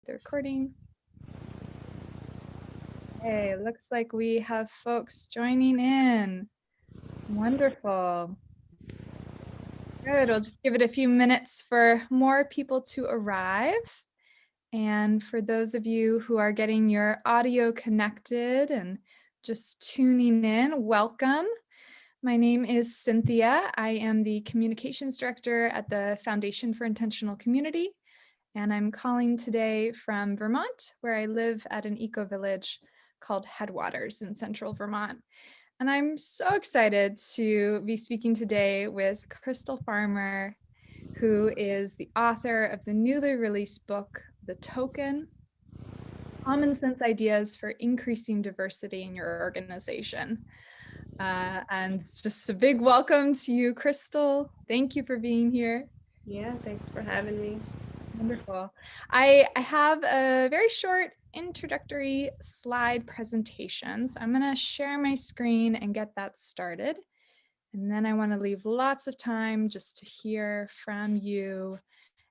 the recording. Hey, looks like we have folks joining in. Wonderful. Good, we'll just give it a few minutes for more people to arrive. And for those of you who are getting your audio connected and just tuning in, welcome. My name is Cynthia. I am the Communications Director at the Foundation for Intentional Community. And I'm calling today from Vermont, where I live at an eco-village called Headwaters in central Vermont. And I'm so excited to be speaking today with Crystal Farmer, who is the author of the newly released book, The Token: Common Sense Ideas for Increasing Diversity in Your Organization. And just a big welcome to you, Crystal. Thank you for being here. Yeah, thanks for having me. Wonderful. I have a very short introductory slide presentation. So I'm going to share my screen and get that started. And then I want to leave lots of time just to hear from you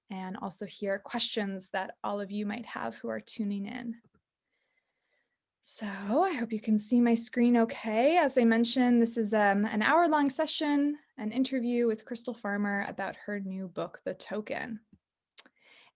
and also hear questions that all of you might have who are tuning in. So I hope you can see my screen okay. As I mentioned, this is an hour-long session, an interview with Crystal Farmer about her new book, The Token.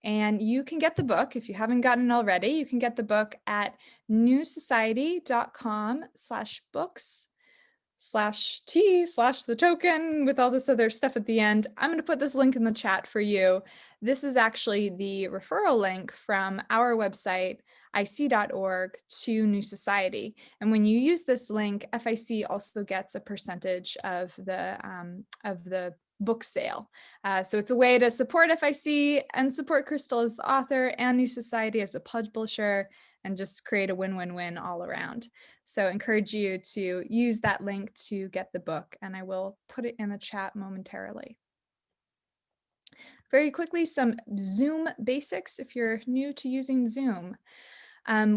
And you can get the book, if you haven't gotten it already, you can get the book at newsociety.com/books/T/the token with all this other stuff at the end. I'm going to put this link in the chat for you. This is actually the referral link from our website, ic.org, to New Society. And when you use this link, FIC also gets a percentage of the book sale. So it's a way to support FIC and support Crystal as the author and New Society as a publisher, and just create a win-win-win all around. So I encourage you to use that link to get the book, and I will put it in the chat momentarily. Very quickly, some Zoom basics if you're new to using Zoom.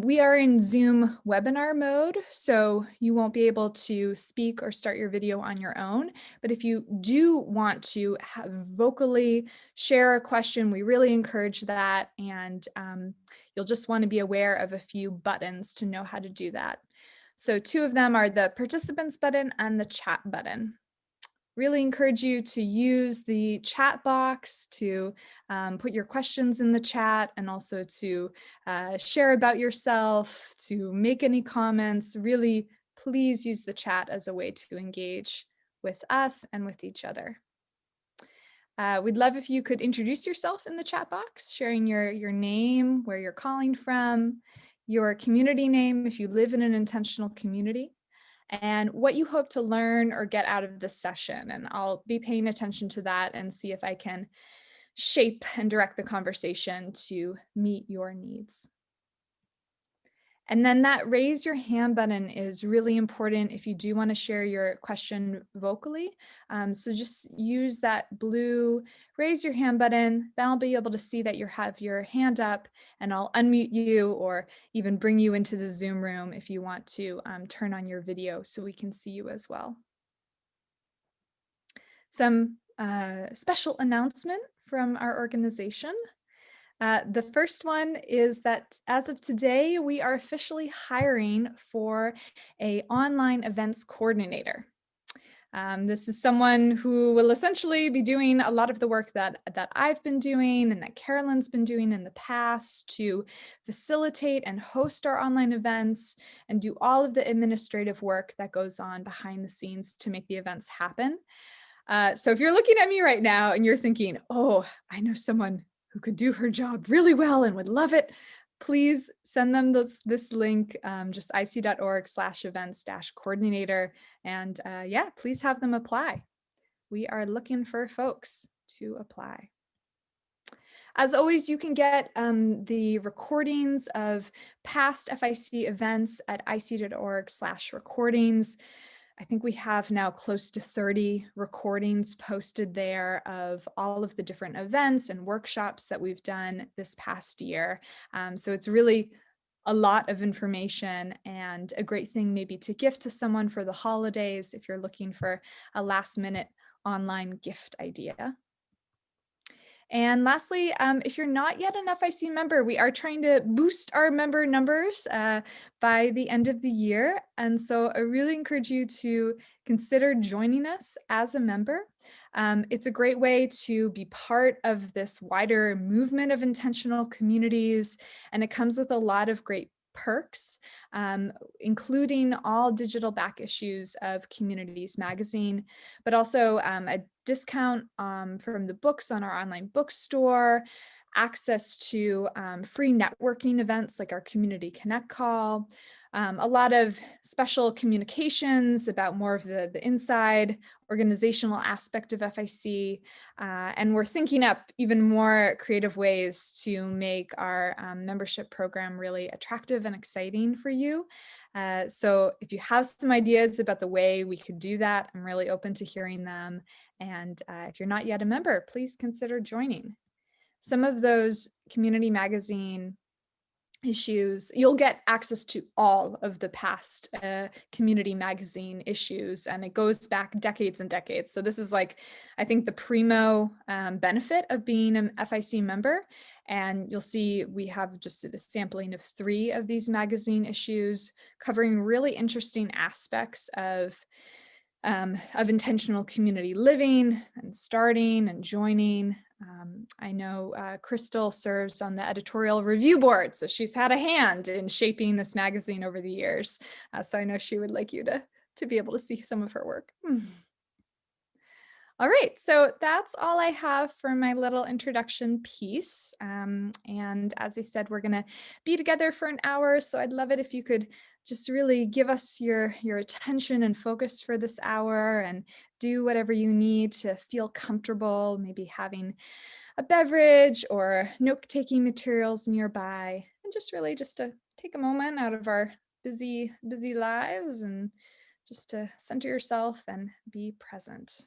We are in Zoom webinar mode, so you won't be able to speak or start your video on your own. But if you do want to vocally share a question, we really encourage that. And you'll just want to be aware of a few buttons to know how to do that. So 2 of them are the participants button and the chat button. Really encourage you to use the chat box to put your questions in the chat, and also to share about yourself, to make any comments. Really, please use the chat as a way to engage with us and with each other. We'd love if you could introduce yourself in the chat box, sharing your name, where you're calling from, your community name if you live in an intentional community, and what you hope to learn or get out of this session. And I'll be paying attention to that and see if I can shape and direct the conversation to meet your needs. And then that raise your hand button is really important if you do want to share your question vocally. So just use that blue raise your hand button. Then I'll be able to see that you have your hand up, and I'll unmute you or even bring you into the Zoom room if you want to turn on your video so we can see you as well. Some special announcement from our organization. The first one is that as of today, we are officially hiring for an online events coordinator. This is someone who will essentially be doing a lot of the work that I've been doing and that Carolyn's been doing in the past to facilitate and host our online events and do all of the administrative work that goes on behind the scenes to make the events happen. So if you're looking at me right now and you're thinking, oh, I know someone who could do her job really well and would love it, please send them this link, just ic.org/events-coordinator. And yeah, please have them apply. We are looking for folks to apply. As always, you can get the recordings of past FIC events at ic.org/recordings. I think we have now close to 30 recordings posted there of all of the different events and workshops that we've done this past year. So it's really a lot of information, and a great thing maybe to gift to someone for the holidays if you're looking for a last-minute online gift idea. And lastly, if you're not yet an FIC member, we are trying to boost our member numbers by the end of the year. And so I really encourage you to consider joining us as a member. It's a great way to be part of this wider movement of intentional communities, and it comes with a lot of great perks, including all digital back issues of Communities magazine, but also a discount from the books on our online bookstore, access to free networking events like our Community Connect call, a lot of special communications about more of the inside organizational aspect of FIC. And we're thinking up even more creative ways to make our membership program really attractive and exciting for you. So if you have some ideas about the way we could do that, I'm really open to hearing them. And if you're not yet a member, please consider joining. Some of those Community magazine issues, you'll get access to all of the past Community magazine issues, and it goes back decades and decades. So this is like, I think, the primo benefit of being an FIC member. And you'll see we have just a sampling of 3 of these magazine issues covering really interesting aspects of intentional community living and starting and joining. I know Crystal serves on the editorial review board, so she's had a hand in shaping this magazine over the years. So I know she would like you to be able to see some of her work. All right, so that's all I have for my little introduction piece. And as I said, we're gonna be together for an hour, so I'd love it if you could just really give us your attention and focus for this hour, and do whatever you need to feel comfortable, maybe having a beverage or note-taking materials nearby, and just really just to take a moment out of our busy lives and just to center yourself and be present.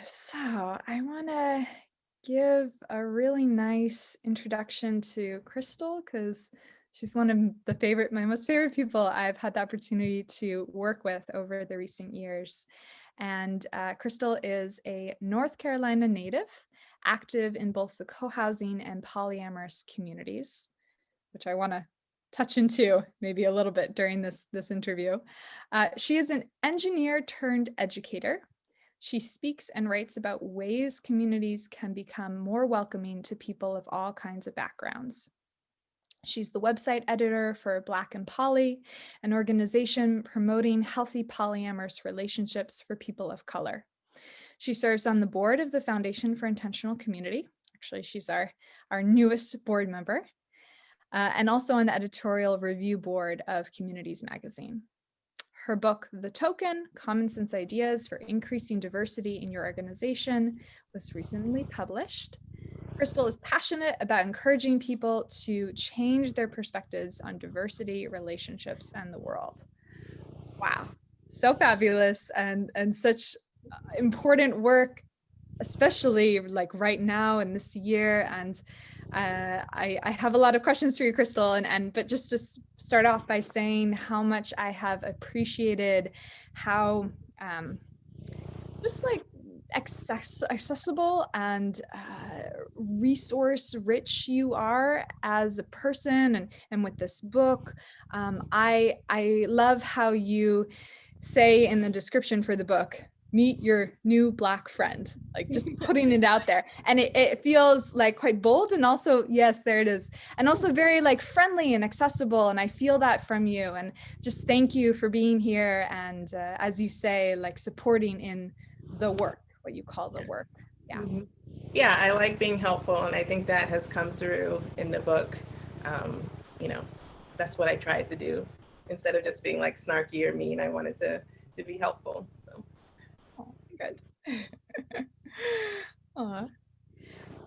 So I want to give a really nice introduction to Crystal, because she's one of my most favorite people I've had the opportunity to work with over the recent years. And Crystal is a North Carolina native, active in both the co-housing and polyamorous communities, which I want to touch into maybe a little bit during this interview. She is an engineer turned educator. She speaks and writes about ways communities can become more welcoming to people of all kinds of backgrounds. She's the website editor for Black and Poly, an organization promoting healthy polyamorous relationships for people of color. She serves on the board of the Foundation for Intentional Community. Actually, she's our newest board member, and also on the editorial review board of Communities magazine. Her book, The Token: Common Sense Ideas for Increasing Diversity in Your Organization, was recently published. Crystal is passionate about encouraging people to change their perspectives on diversity, relationships, and the world. Wow, so fabulous, and such important work, especially like right now in this year. And I have a lot of questions for you, Crystal, but just to start off by saying how much I have appreciated how just like accessible and resource rich you are as a person, and with this book. I love how you say in the description for the book, meet your new Black friend, like just putting it out there. And it feels like quite bold, and also, yes, there it is. And also very like friendly and accessible. And I feel that from you. And just thank you for being here. And as you say, like supporting in the work, what you call the work. Yeah. Yeah, I like being helpful. And I think that has come through in the book. That's what I tried to do. Instead of just being like snarky or mean, I wanted to be helpful. So. Oh, good.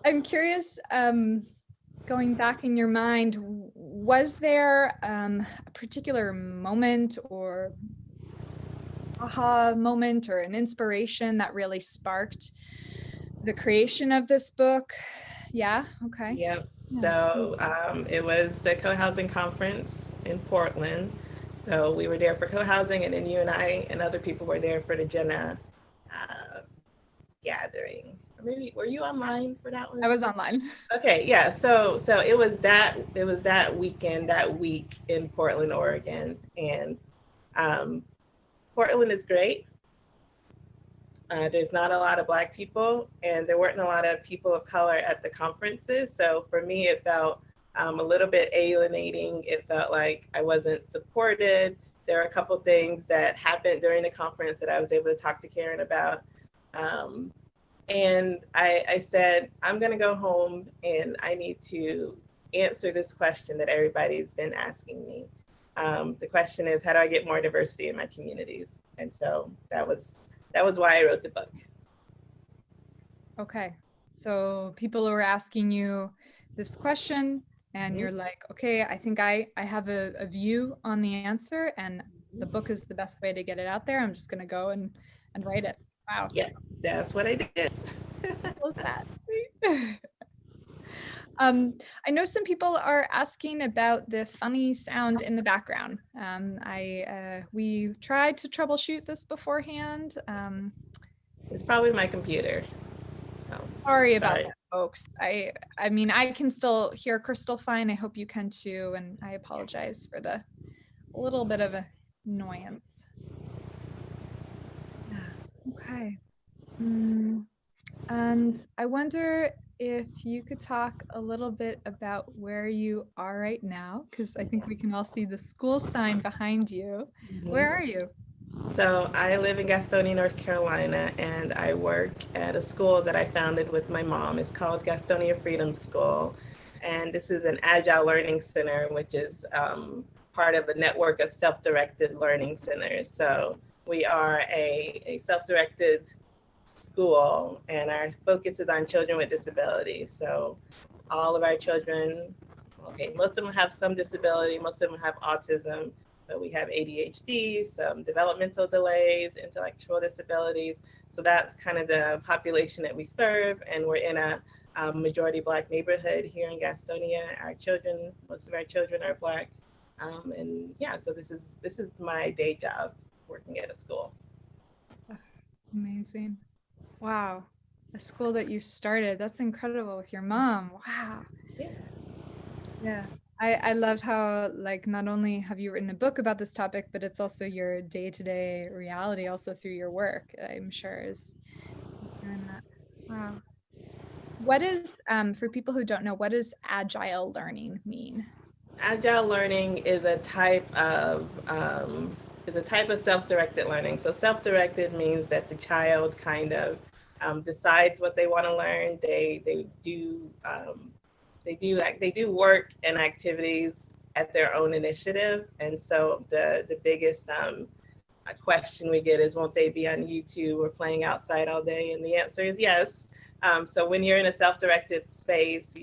I'm curious, going back in your mind, was there a particular moment or aha moment or an inspiration that really sparked the creation of this book? Yeah, okay. Yep. So it was the co-housing conference in Portland. So we were there for co-housing, and then you and I and other people were there for the gathering. Or maybe were you online for that one? I was online. Okay, yeah. So it was that weekend, that week in Portland, Oregon, and um, Portland is great. There's not a lot of Black people, and there weren't a lot of people of color at the conferences. So for me, it felt a little bit alienating. It felt like I wasn't supported. There are a couple things that happened during the conference that I was able to talk to Karen about. Um, and I said, I'm going to go home and I need to answer this question that everybody's been asking me. The question is, how do I get more diversity in my communities? And so that was why I wrote the book. Okay. So people were asking you this question and you're like, okay, I think I have a view on the answer and the book is the best way to get it out there. I'm just going to go and write it. Wow. Yeah, that's what I did. Was that sweet? I know some people are asking about the funny sound in the background. We tried to troubleshoot this beforehand. It's probably my computer. Oh, Sorry about that, folks. I mean, I can still hear Crystal fine. I hope you can too. And I apologize for the little bit of annoyance. Yeah. Okay. And I wonder if you could talk a little bit about where you are right now, because I think we can all see the school sign behind you. Where are you? So I live in Gastonia, North Carolina, and I work at a school that I founded with my mom. It's called Gastonia Freedom School. And this is an agile learning center, which is part of a network of self-directed learning centers. So we are a self-directed school, and our focus is on children with disabilities. So all of our children, okay, most of them have some disability, most of them have autism, but we have ADHD, some developmental delays, intellectual disabilities. So that's kind of the population that we serve, and we're in a majority Black neighborhood here in Gastonia. Our children, most of our children are Black, and yeah, so this is my day job, working at a school. Amazing. Wow. A school that you started. That's incredible with your mom. Wow. Yeah. Yeah. I love how, like, not only have you written a book about this topic, but it's also your day-to-day reality also through your work, I'm sure is doing that. Wow. What is, for people who don't know, what does agile learning mean? Agile learning is a type of self-directed learning. So self-directed means that the child kind of decides what they want to learn. They do work and activities at their own initiative. And so the biggest question we get is, won't they be on YouTube or playing outside all day? And the answer is yes. So when you're in a self-directed space,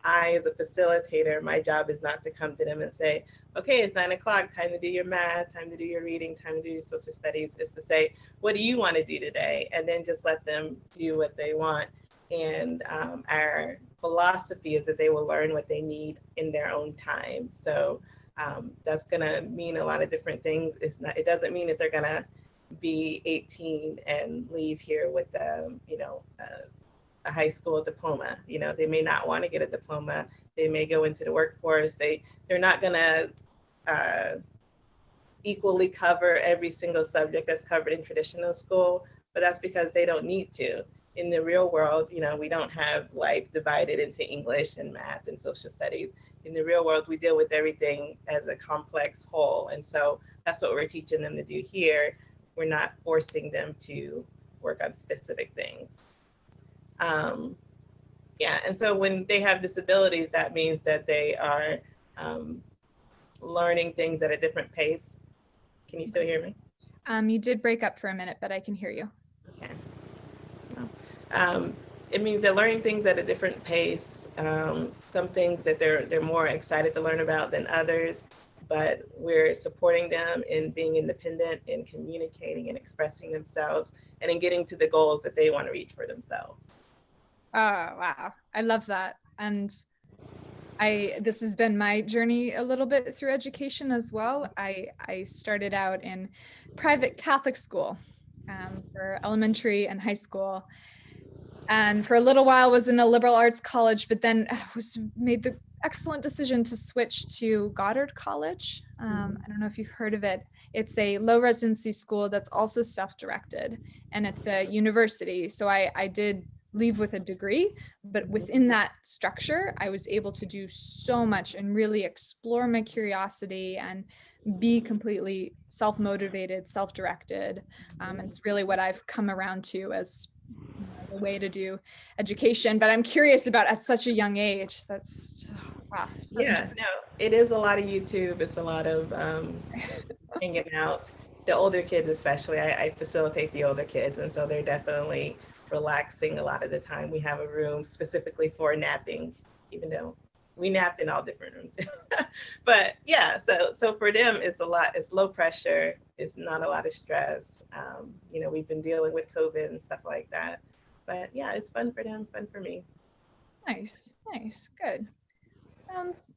I, as a facilitator, my job is not to come to them and say, okay, it's 9 o'clock, time to do your math, time to do your reading, time to do your social studies. It's to say, what do you want to do today? And then just let them do what they want. And our philosophy is that they will learn what they need in their own time. So that's going to mean a lot of different things. It doesn't mean that they're going to be 18 and leave here with a high school diploma. They may not want to get a diploma. They may go into the workforce. They're not going to equally cover every single subject that's covered in traditional school, but that's because they don't need to. In the real world, we don't have life divided into English and math and social studies. In the real world, we deal with everything as a complex whole. And so that's what we're teaching them to do here. We're not forcing them to work on specific things. And so when they have disabilities, that means that they are learning things at a different pace. Can you still hear me? You did break up for a minute, but I can hear you. Okay. It means they're learning things at a different pace. Some things that they're more excited to learn about than others, but we're supporting them in being independent, in communicating and expressing themselves, and in getting to the goals that they want to reach for themselves. Oh, wow. I love that. And this has been my journey a little bit through education as well. I started out in private Catholic school, for elementary and high school. And for a little while was in a liberal arts college, but then made the excellent decision to switch to Goddard College. I don't know if you've heard of it. It's a low residency school that's also self-directed, and it's a university. So I did leave with a degree, but within that structure, I was able to do so much and really explore my curiosity and be completely self-motivated, self-directed. It's really what I've come around to as the way to do education, but I'm curious about at such a young age. That's wow. So Yeah, no, it is a lot of YouTube. It's a lot of hanging out. The older kids, especially, I facilitate the older kids, and so they're definitely relaxing a lot of the time. We have a room specifically for napping, even though we nap in all different rooms. But yeah, so for them, it's a lot. It's low pressure. It's not a lot of stress. You know, we've been dealing with COVID and stuff like that. But yeah, it's fun for them, fun for me. nice, good. Sounds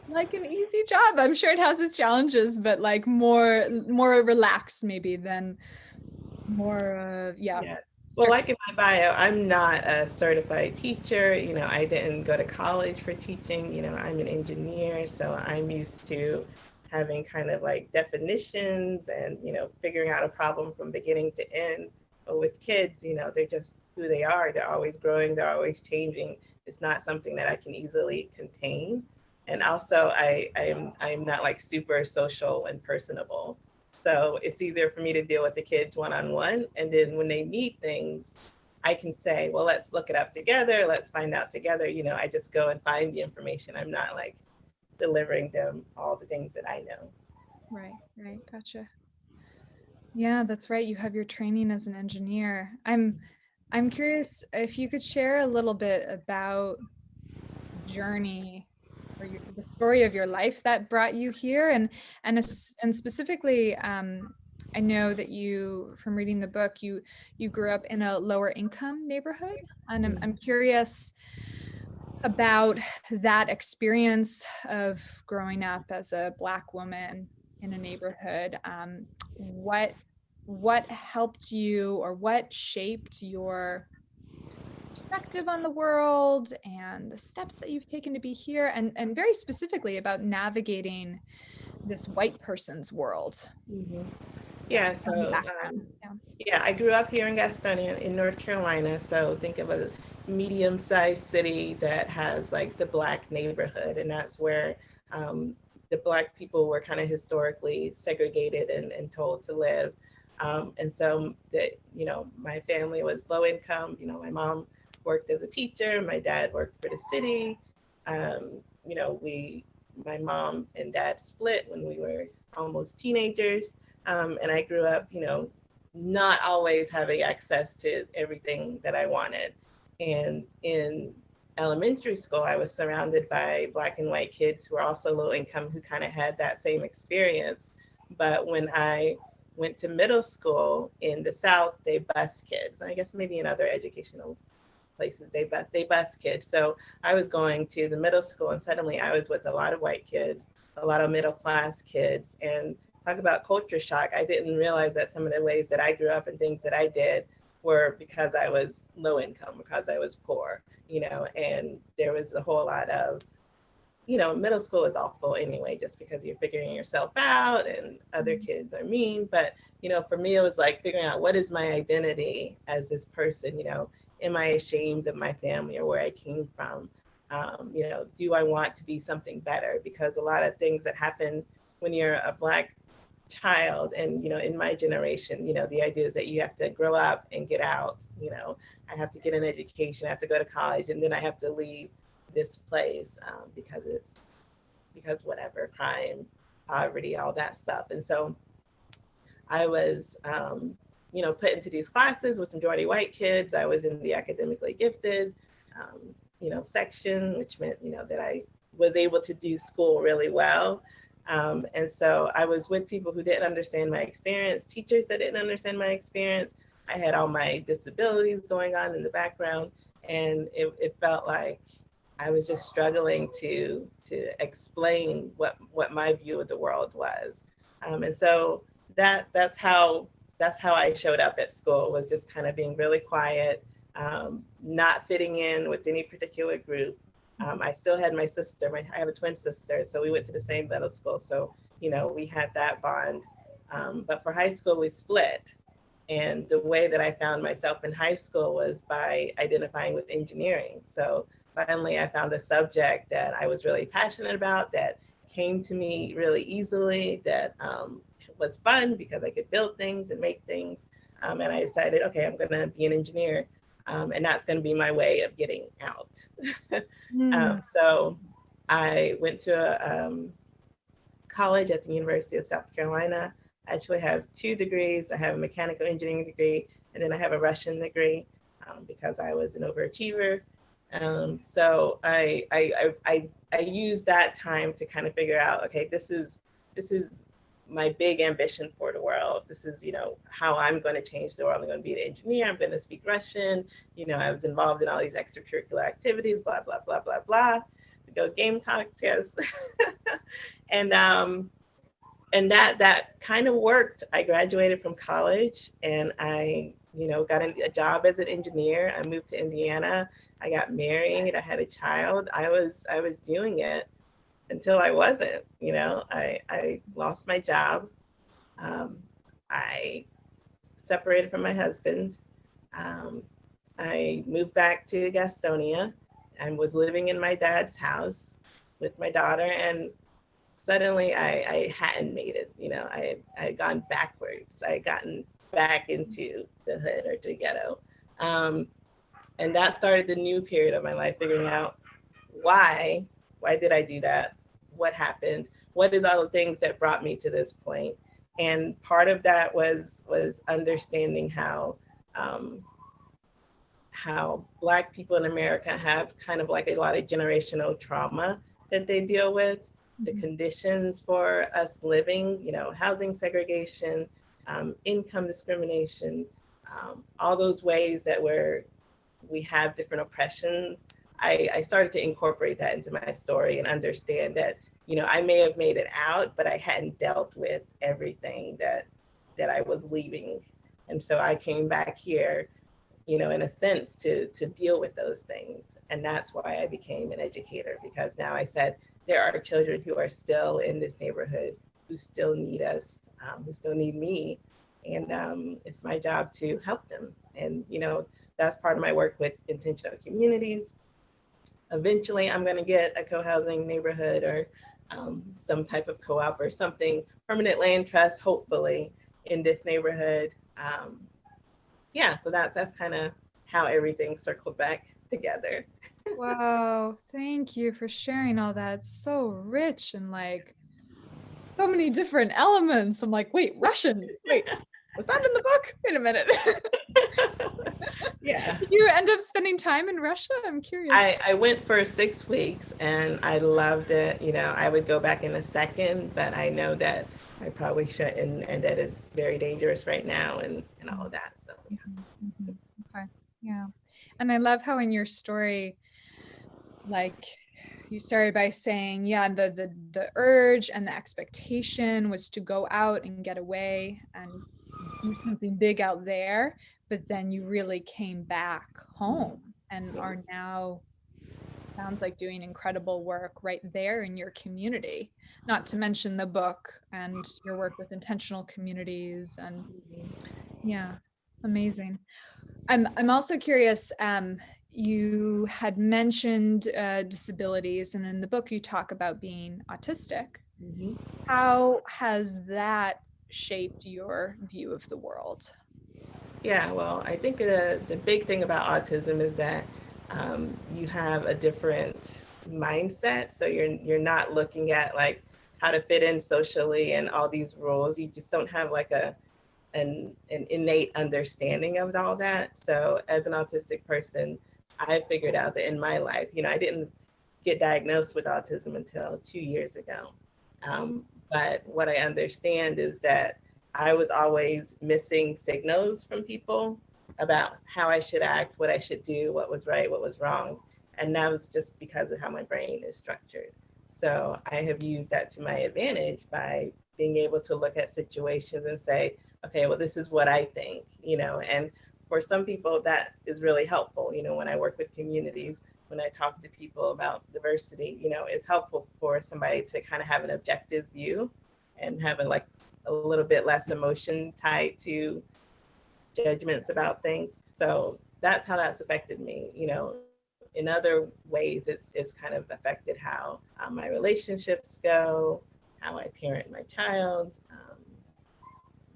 like an easy job. I'm sure it has its challenges, but like more relaxed maybe than more Yeah. Well, like in my bio, I'm not a certified teacher. You know, I didn't go to college for teaching. You know, I'm an engineer, so I'm used to having kind of like definitions and, you know, figuring out a problem from beginning to end. But with kids, you know, they're just who they are. They're always growing, they're always changing. It's not something that I can easily contain. And also, I'm not like super social and personable. So it's easier for me to deal with the kids one-on-one. And then when they need things, I can say, well, let's look it up together. Let's find out together. You know, I just go and find the information. I'm not like delivering them all the things that I know. Right, gotcha. Yeah, that's right. You have your training as an engineer. I'm curious if you could share a little bit about journey or the story of your life that brought you here, and specifically, I know that you, from reading the book, you grew up in a lower income neighborhood, and I'm curious about that experience of growing up as a Black woman in a neighborhood. What helped you, or what shaped your perspective on the world and the steps that you've taken to be here, and very specifically about navigating this white person's world. Mm-hmm. Yeah, From the so background. Yeah. yeah, I grew up here in Gastonia in North Carolina. So think of a medium-sized city that has like the Black neighborhood, and that's where um, the Black people were kind of historically segregated and told to live. And so that, you know, my family was low income. You know, my mom worked as a teacher, my dad worked for the city. You know, my mom and dad split when we were almost teenagers. And I grew up, you know, not always having access to everything that I wanted. And in elementary school, I was surrounded by Black and white kids who were also low income, who kind of had that same experience. But when I went to middle school in the South, they bus kids. I guess maybe in other educational places they bus kids. So I was going to the middle school, and suddenly I was with a lot of white kids, a lot of middle class kids, and talk about culture shock. I didn't realize that some of the ways that I grew up and things that I did were because I was low income, because I was poor, you know, and there was a whole lot of, you know, middle school is awful anyway, just because you're figuring yourself out and other kids are mean. But, you know, for me, it was like figuring out, what is my identity as this person? You know, am I ashamed of my family or where I came from? You know, do I want to be something better? Because a lot of things that happen when you're a Black child, and, you know, in my generation, you know, the idea is that you have to grow up and get out. You know, I have to get an education, I have to go to college, and then I have to leave this place because whatever, crime, poverty, all that stuff. And so I was, you know, put into these classes with majority white kids. I was in the academically gifted, you know, section, which meant, you know, that I was able to do school really well. And so I was with people who didn't understand my experience, teachers that didn't understand my experience. I had all my disabilities going on in the background, and it felt like I was just struggling to explain what my view of the world was. And so that's how that's how I showed up at school, was just kind of being really quiet, not fitting in with any particular group. I still had my sister, I have a twin sister, so we went to the same middle school. So, you know, we had that bond. But for high school, we split. And the way that I found myself in high school was by identifying with engineering. So finally, I found a subject that I was really passionate about, that came to me really easily, that was fun because I could build things and make things. And I decided, okay, I'm going to be an engineer. And that's going to be my way of getting out. So I went to a college at the University of South Carolina. I actually have 2 degrees. I have a mechanical engineering degree, and then I have a Russian degree because I was an overachiever. So I used that time to kind of figure out, okay, this is my big ambition for the world. This is, you know, how I'm going to change the world. I'm going to be an engineer. I'm going to speak Russian. You know, I was involved in all these extracurricular activities, blah, blah, blah, blah, blah. We go Gamecocks, yes. And that kind of worked. I graduated from college and I, you know, got a job as an engineer. I moved to Indiana. I got married. I had a child. I was doing it until I wasn't. You know, I lost my job. I separated from my husband. I moved back to Gastonia and was living in my dad's house with my daughter, and suddenly I hadn't made it. You know, I had gone backwards. I had gotten back into the hood or the ghetto. And that started the new period of my life, figuring out why did I do that? What happened? What is all the things that brought me to this point? And part of that was understanding how Black people in America have kind of like a lot of generational trauma that they deal with, the conditions for us living, you know, housing segregation, income discrimination, all those ways that we have different oppressions. I started to incorporate that into my story and understand that, you know, I may have made it out, but I hadn't dealt with everything that I was leaving. And so I came back here, you know, in a sense to deal with those things. And that's why I became an educator, because now I said, there are children who are still in this neighborhood who still need us, who still need me. And it's my job to help them. And, you know, that's part of my work with intentional communities. Eventually, I'm going to get a co-housing neighborhood or some type of co-op or something, permanent land trust, hopefully, in this neighborhood. Yeah, so that's kind of how everything circled back together. Wow, thank you for sharing all that. It's so rich and like so many different elements. I'm like, wait, Russian, wait, was that in the book? Wait a minute. Yeah. Did you end up spending time in Russia? I'm curious. I went for 6 weeks and I loved it. You know, I would go back in a second, but I know that I probably shouldn't, and that it's very dangerous right now and all of that. So yeah. Okay. Yeah. And I love how in your story, like you started by saying, yeah, the urge and the expectation was to go out and get away and do something big out there, but then you really came back home and are now, sounds like, doing incredible work right there in your community, not to mention the book and your work with intentional communities. And yeah, amazing. I'm also curious, you had mentioned disabilities, and in the book you talk about being autistic. Mm-hmm. How has that shaped your view of the world? Yeah, well, I think the big thing about autism is that you have a different mindset. So you're not looking at like how to fit in socially and all these rules. You just don't have like an innate understanding of all that. So as an autistic person, I figured out that in my life, you know, I didn't get diagnosed with autism until 2 years ago. But what I understand is that I was always missing signals from people about how I should act, what I should do, what was right, what was wrong. And that was just because of how my brain is structured. So I have used that to my advantage by being able to look at situations and say, okay, well, this is what I think, and for some people that is really helpful. When I work with communities, when I talk to people about diversity, it's helpful for somebody to kind of have an objective view and having like a little bit less emotion tied to judgments about things. So that's how that's affected me. In other ways, it's kind of affected how my relationships go, how I parent my child,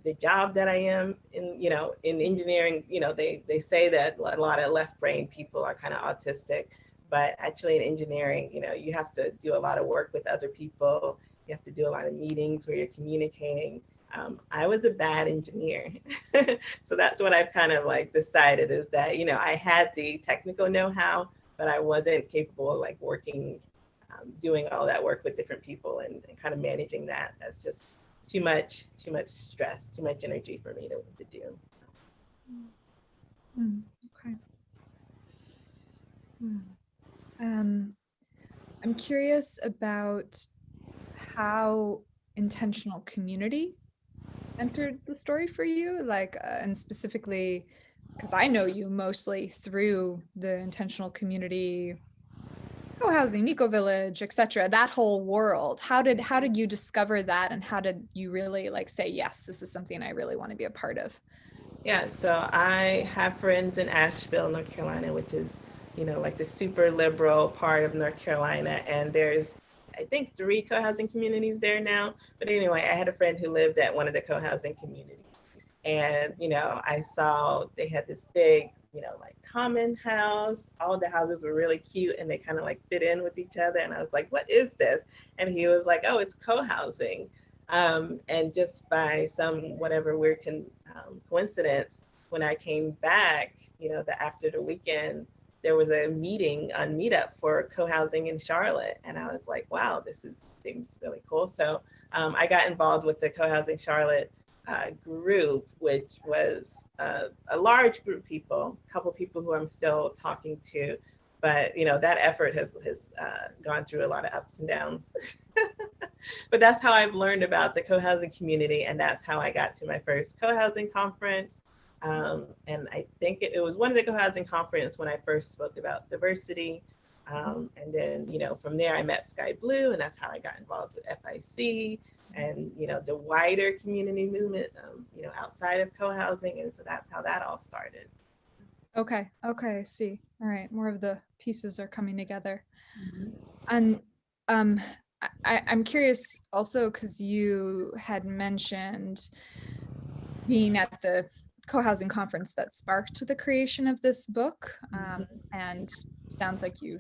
the job that I am in. In engineering, they say that a lot of left brain people are kind of autistic, but actually in engineering, you have to do a lot of work with other people. You have to do a lot of meetings where you're communicating. I was a bad engineer. So that's what I've kind of like decided is that, I had the technical know-how, but I wasn't capable of like working, doing all that work with different people and kind of managing that. That's just too much stress, too much energy for me to do. Okay. I'm curious about how intentional community entered the story for you, like, and specifically, because I know you mostly through the intentional community, co-housing, eco-village, etc. That whole world. How did you discover that, and how did you really like say, yes, this is something I really want to be a part of? Yeah, so I have friends in Asheville, North Carolina, which is, like the super liberal part of North Carolina. And there's, I think, 3 co-housing communities there now. But anyway, I had a friend who lived at one of the co-housing communities. And, I saw they had this big, like common house. All the houses were really cute and they kind of like fit in with each other. And I was like, what is this? And he was like, oh, it's co-housing. And just by some whatever weird coincidence, when I came back, after the weekend, there was a meeting on Meetup for co-housing in Charlotte. And I was like, wow, seems really cool. So I got involved with the Co-Housing Charlotte group, which was a large group of people, a couple people who I'm still talking to. But, that effort has gone through a lot of ups and downs. But that's how I've learned about the co-housing community. And that's how I got to my first co-housing conference. And I think it was one of the co-housing conference when I first spoke about diversity. And then, from there I met Sky Blue, and that's how I got involved with FIC and, the wider community movement, outside of co-housing. And so that's how that all started. Okay, I see. All right, more of the pieces are coming together. And I'm curious also, because you had mentioned being at the co-housing conference that sparked the creation of this book, and sounds like you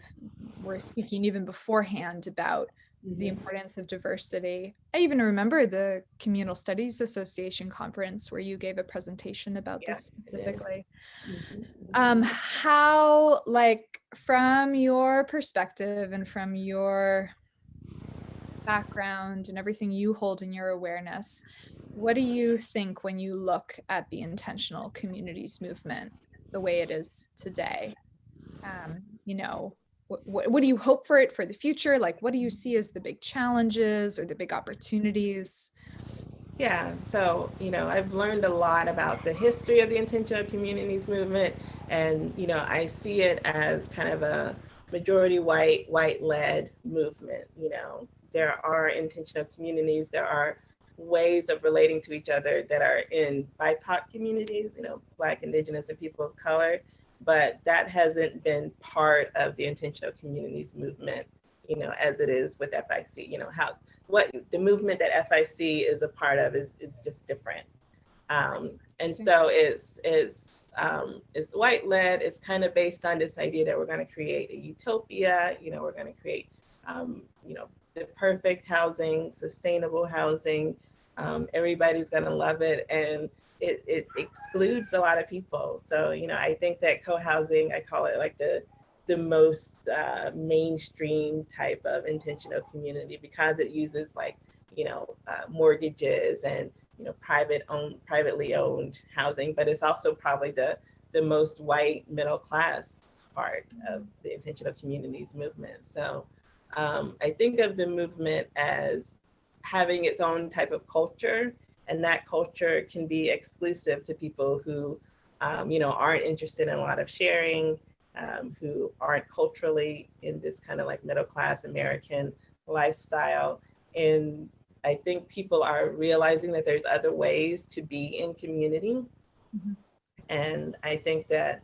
were speaking even beforehand about the importance of diversity. I even remember the Communal Studies Association conference where you gave a presentation about this specifically. How, like, from your perspective and from your background and everything you hold in your awareness, what do you think when you look at the intentional communities movement the way it is today? What do you hope for it for the future? Like, what do you see as the big challenges or the big opportunities? Yeah, so, I've learned a lot about the history of the intentional communities movement. And, I see it as kind of a majority white-led movement. There are intentional communities, there are ways of relating to each other that are in ByPOC communities, Black, Indigenous, and people of color. But that hasn't been part of the intentional communities movement, as it is with FIC. What the movement that FIC is a part of is just different. And so it's white-led. It's kind of based on this idea that we're going to create a utopia. We're going to create, the perfect housing, sustainable housing. Everybody's going to love it. And it excludes a lot of people. So, I think that co-housing, I call it like the most mainstream type of intentional community, because it uses like, mortgages and, privately owned housing, but it's also probably the most white middle class part of the intentional communities movement. So I think of the movement as having its own type of culture And that culture can be exclusive to people who, aren't interested in a lot of sharing, who aren't culturally in this kind of like middle class American lifestyle. And I think people are realizing that there's other ways to be in community. Mhm. And I think that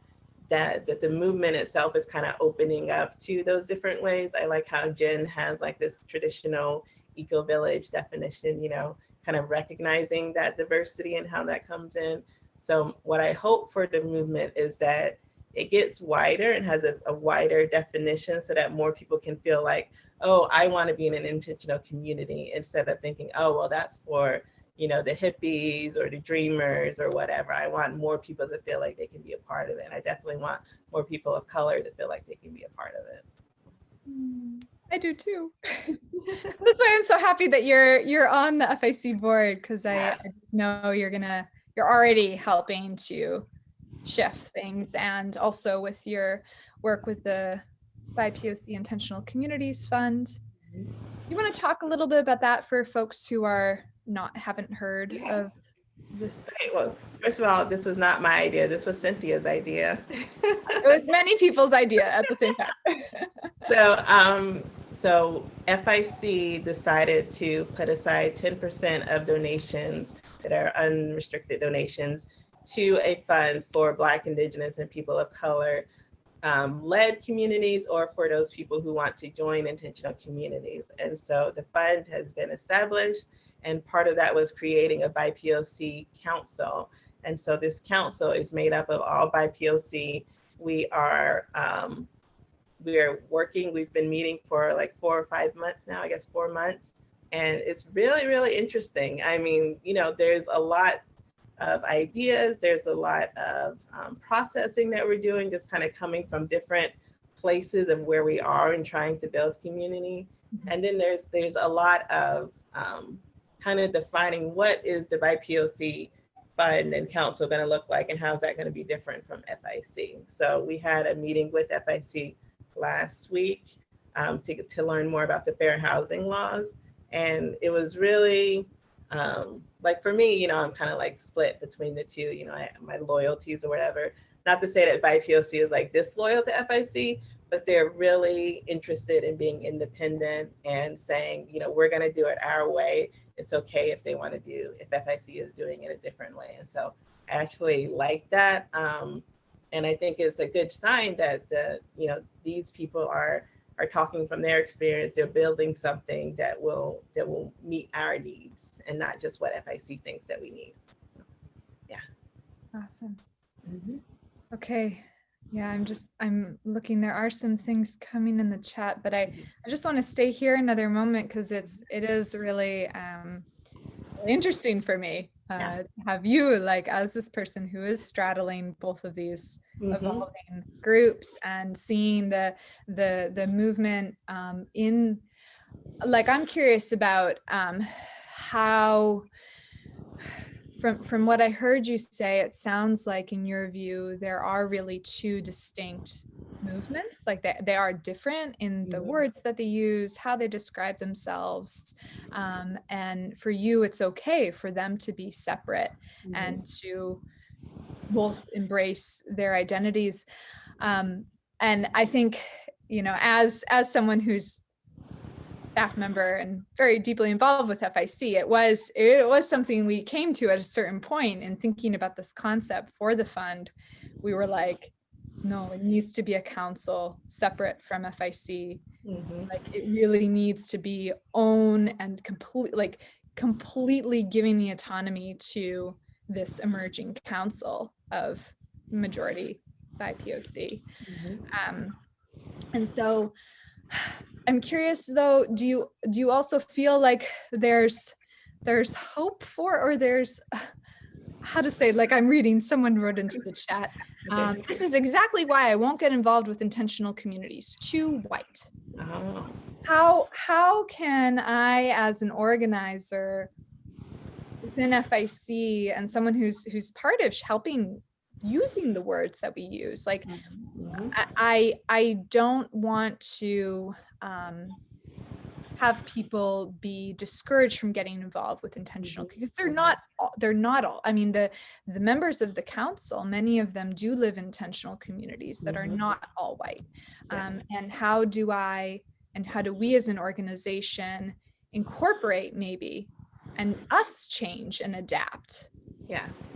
the movement itself is kind of opening up to those different ways. I like how Jen has like this traditional eco-village definition, kind of recognizing that diversity and how that comes in. So what I hope for the movement is that it gets wider and has a wider definition so that more people can feel like, oh, I want to be in an intentional community, instead of thinking, oh, well, that's for the hippies or the dreamers or whatever. I want more people to feel like they can be a part of it. And I definitely want more people of color to feel like they can be a part of it. I do too. That's why I'm so happy that you're on the FIC board, because I just know you're already helping to shift things, and also with your work with the ByPOC Intentional Communities Fund. You want to talk a little bit about that for folks who haven't heard of this? Okay, well, first of all, this was not my idea. This was Cynthia's idea. It was many people's idea at the same time. So FIC decided to put aside 10% of donations that are unrestricted donations to a fund for Black, Indigenous, and people of color led communities, or for those people who want to join intentional communities. And so the fund has been established, and part of that was creating a ByPOC council. And so this council is made up of all ByPOC. We are working, we've been meeting for like 4 or 5 months now, I guess 4 months. And it's really, really interesting. I mean, there's a lot of ideas. There's a lot of processing that we're doing, just kind of coming from different places of where we are and trying to build community. And then there's a lot of kind of defining what is the ByPOC fund and council going to look like, and how's that going to be different from FIC. So we had a meeting with FIC last week to learn more about the fair housing laws. And it was really, like for me, I'm kind of like split between the two, my loyalties or whatever. Not to say that ByPOC is like disloyal to FIC, but they're really interested in being independent and saying, we're going to do it our way. It's okay if FIC is doing it a different way. And so I actually like that. And I think it's a good sign that these people are talking from their experience. They're building something that will meet our needs and not just what FIC thinks that we need. So, yeah. Awesome. Okay. Yeah, I'm looking. There are some things coming in the chat, but I just want to stay here another moment, because it is really interesting for me to have you, like, as this person who is straddling both of these evolving groups and seeing the movement in, like, I'm curious about how, from what I heard you say, it sounds like in your view there are really two distinct movements, like they are different in the words that they use, how they describe themselves, and for you it's okay for them to be separate and to both embrace their identities. And I think, as someone who's staff member and very deeply involved with FIC, it was something we came to at a certain point in thinking about this concept for the fund. We were like, no, it needs to be a council separate from FIC. Like, it really needs to be own and completely giving the autonomy to this emerging council of majority ByPOC. And so I'm curious though, do you also feel like there's hope for, or there's, how to say, like, I'm reading, someone wrote into the chat, this is exactly why I won't get involved with intentional communities, too white. How can I, as an organizer within FIC and someone who's part of helping using the words that we use, like, I don't want to have people be discouraged from getting involved with intentional, because they're not all. I mean, the members of the council, many of them do live in intentional communities that are not all white. And how do we as an organization incorporate maybe and us change and adapt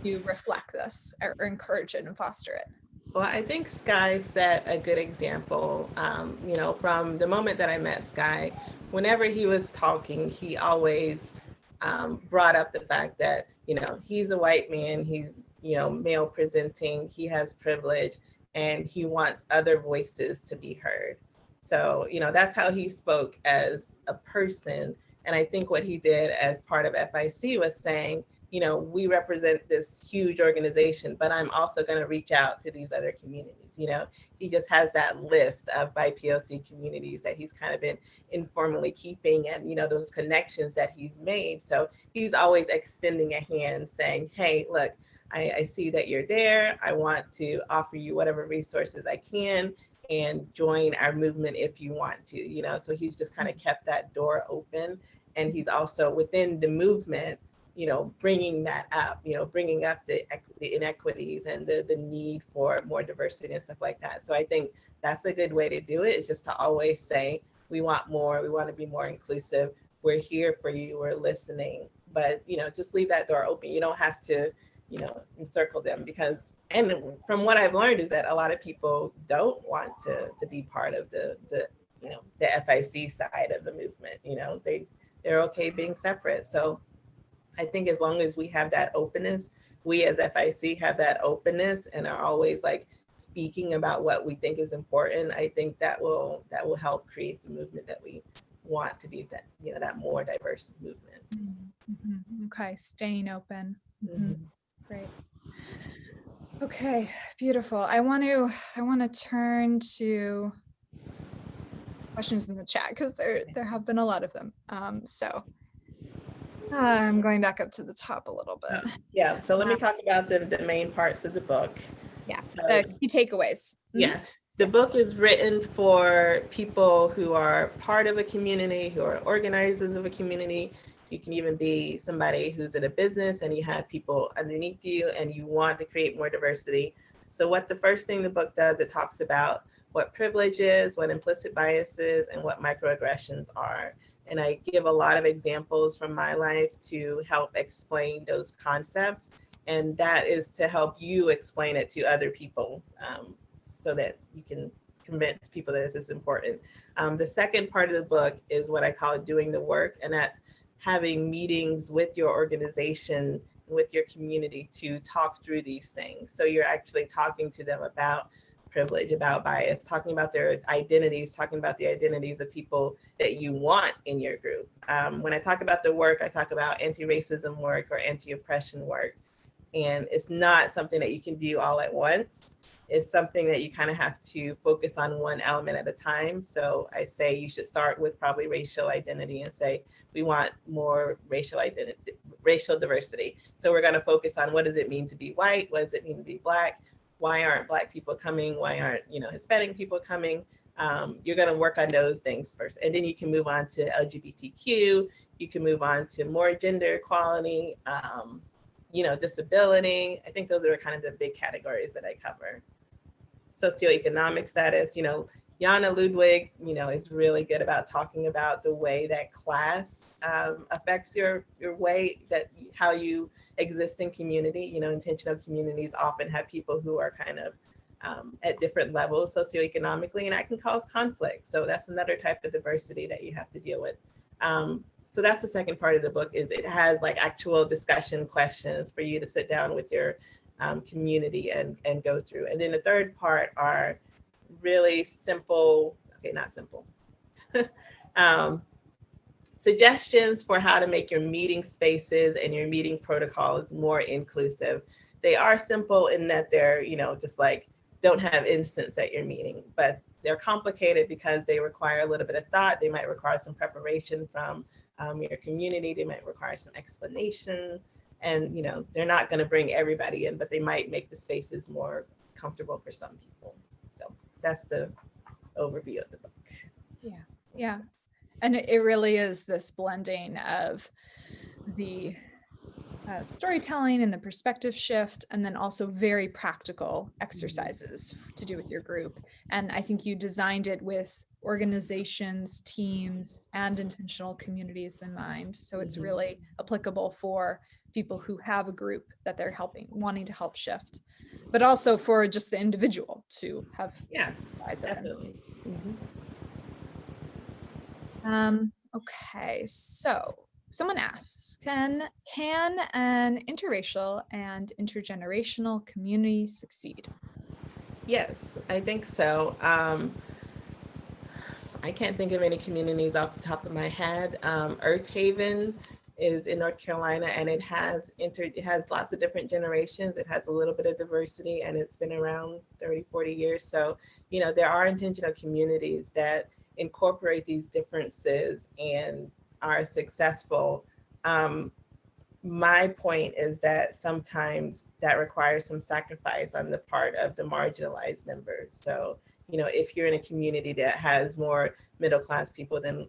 to reflect this, or encourage it and foster it? Well, I think Sky set a good example. You know, from the moment that I met Sky, whenever he was talking, he always brought up the fact that, you know, he's a white man, he's, you know, male presenting, he has privilege, and he wants other voices to be heard. So, you know, that's how he spoke as a person. And I think what he did as part of FIC was saying, you know, we represent this huge organization, but I'm also going to reach out to these other communities. You know, he just has that list of ByPOC communities that he's kind of been informally keeping, and, you know, those connections that he's made. So he's always extending a hand saying, hey, look, I see that you're there. I want to offer you whatever resources I can, and join our movement if you want to, you know. So he's just kind of kept that door open. And he's also within the movement, you know, bringing that up, you know, bringing up the inequities and the need for more diversity and stuff like that. So I think that's a good way to do it, is just to always say, we want more, we want to be more inclusive, we're here for you, we're listening. But, you know, just leave that door open. You don't have to, you know, encircle them, because, and from what I've learned is that a lot of people don't want to be part of the you know, the FIC side of the movement. You know, they're okay being separate. So I think as long as we have that openness, we as FIC have that openness and are always like speaking about what we think is important, I think that will help create the movement that we want to be, that, you know, that more diverse movement. Okay, staying open. Great. Okay, beautiful. I want to turn to questions in the chat, because there have been a lot of them. So I'm going back up to the top a little bit. Yeah, so let me talk about the main parts of the book. Yeah, so, the key takeaways. Yeah, the book is written for people who are part of a community, who are organizers of a community. You can even be somebody who's in a business and you have people underneath you and you want to create more diversity. So what the first thing the book does, it talks about what privilege is, what implicit bias is, and what microaggressions are. And I give a lot of examples from my life to help explain those concepts. And that is to help you explain it to other people, so that you can convince people that this is important. The second part of the book is what I call doing the work. And that's having meetings with your organization, with your community, to talk through these things. So you're actually talking to them about privilege, about bias, talking about their identities, talking about the identities of people that you want in your group. When I talk about the work, I talk about anti-racism work or anti-oppression work. And it's not something that you can do all at once. It's something that you kind of have to focus on one element at a time. So I say you should start with probably racial identity and say, we want more racial diversity. So we're going to focus on, what does it mean to be white? What does it mean to be Black? Why aren't Black people coming? Why aren't, you know, Hispanic people coming? You're going to work on those things first. And then you can move on to LGBTQ. You can move on to more gender equality, you know, disability. I think those are kind of the big categories that I cover. Socioeconomic status, you know, Jana Ludwig, you know, is really good about talking about the way that class affects your way that, how you exist in community. You know, intentional communities often have people who are kind of at different levels socioeconomically, and that can cause conflict. So that's another type of diversity that you have to deal with. So that's the second part of the book, is it has like actual discussion questions for you to sit down with your community and go through. And then the third part are really simple, okay, not simple, suggestions for how to make your meeting spaces and your meeting protocols more inclusive. They are simple in that they're, you know, just like, don't have incense at your meeting, but they're complicated because they require a little bit of thought. They might require some preparation from your community. They might require some explanation, and, you know, they're not going to bring everybody in, but they might make the spaces more comfortable for some people. So that's the overview of the book. Yeah. And it really is this blending of the storytelling and the perspective shift, and then also very practical exercises to do with your group. And I think you designed it with organizations, teams, and intentional communities in mind. So it's really applicable for people who have a group that they're wanting to help shift, but also for just the individual to have eyes open. Definitely. Okay, so someone asks, can an interracial and intergenerational community succeed? Yes, I think so. I can't think of any communities off the top of my head. Earth Haven is in North Carolina, and it has lots of different generations. It has a little bit of diversity, and it's been around 30, 40 years. So, there are intentional communities that incorporate these differences and are successful. My point is that sometimes that requires some sacrifice on the part of the marginalized members. So, if you're in a community that has more middle-class people than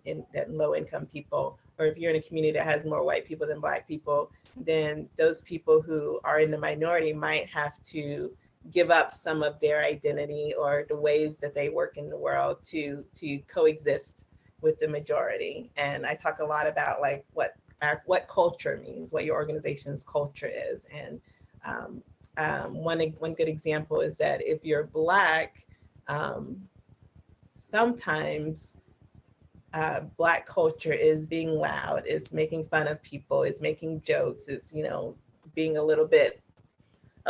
low-income people, or if you're in a community that has more white people than Black people, then those people who are in the minority might have to give up some of their identity or the ways that they work in the world to coexist with the majority. And I talk a lot about like what culture means, what your organization's culture is. And one good example is that if you're Black, sometimes Black culture is being loud, is making fun of people, is making jokes, is being a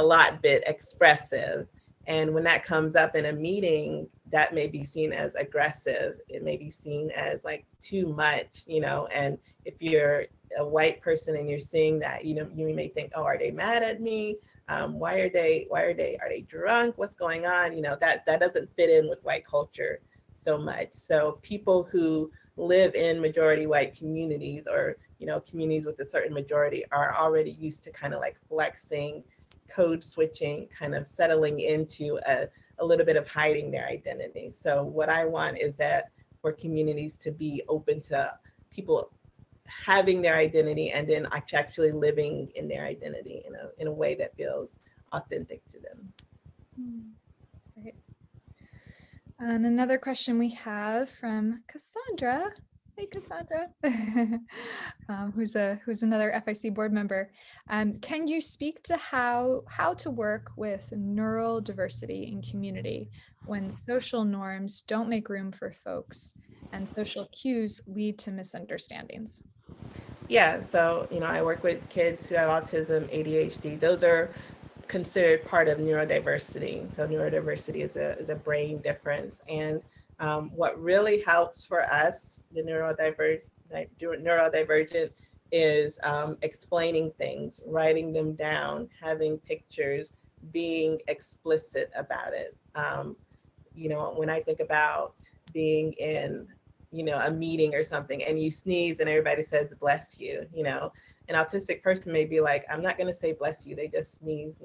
lot bit expressive. And when that comes up in a meeting, that may be seen as aggressive. It may be seen as like too much, and if you're a white person and you're seeing that, you may think, oh, are they mad at me? Are they drunk? What's going on? That doesn't fit in with white culture so much. So people who live in majority white communities, or, communities with a certain majority, are already used to kind of like flexing, code switching, kind of settling into a little bit of hiding their identity. So what I want is that for communities to be open to people having their identity and then actually living in their identity in a way that feels authentic to them. Great. And another question we have from Cassandra. Hey, Cassandra, who's another FIC board member. Can you speak to how to work with neurodiversity in community when social norms don't make room for folks and social cues lead to misunderstandings? Yeah, so I work with kids who have autism, ADHD. Those are considered part of neurodiversity. So neurodiversity is a brain difference. And what really helps for us, the neurodivergent, is explaining things, writing them down, having pictures, being explicit about it. When I think about being in, a meeting or something, and you sneeze and everybody says, bless you, an autistic person may be like, I'm not going to say bless you, they just sneeze,